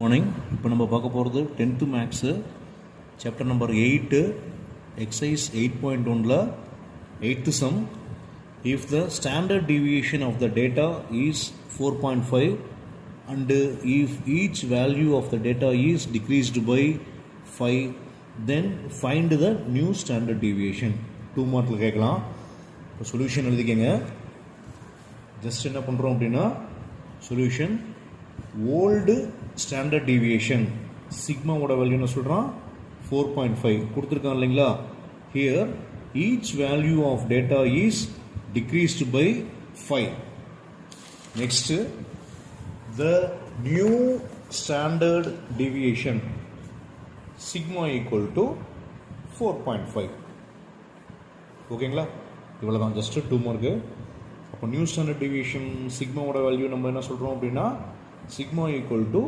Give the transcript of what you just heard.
Morning. இப்போ நம்ம பார்க்க போகிறது 10th maths chapter number 8 exercise 8.1ல 8th sum. If the standard deviation of the data is 4.5 and if each value of the data is decreased by 5, then find the new standard deviation. 2 மார்க்கில் கேட்கலாம். இப்போ solution எழுதிக்கங்க. Just என்ன பண்ணுறோம் அப்படின்னா solution old standard deviation சிக்மாவோட value என்ன சொல்கிறான் 4.5 கொடுத்துருக்கான் இல்லைங்களா. Here each value of data is decreased by 5. Next the new standard deviation sigma equal to 4.5. ஓகேங்களா, இவ்வளோ தான், ஜஸ்ட்டு 2 மார்க்கு. அப்போ நியூ ஸ்டாண்டர்ட் டிவியேஷன் சிக்மாவோட வேல்யூ நம்ம என்ன சொல்கிறோம் அப்படின்னா சிக்மா ஈக்குவல் டு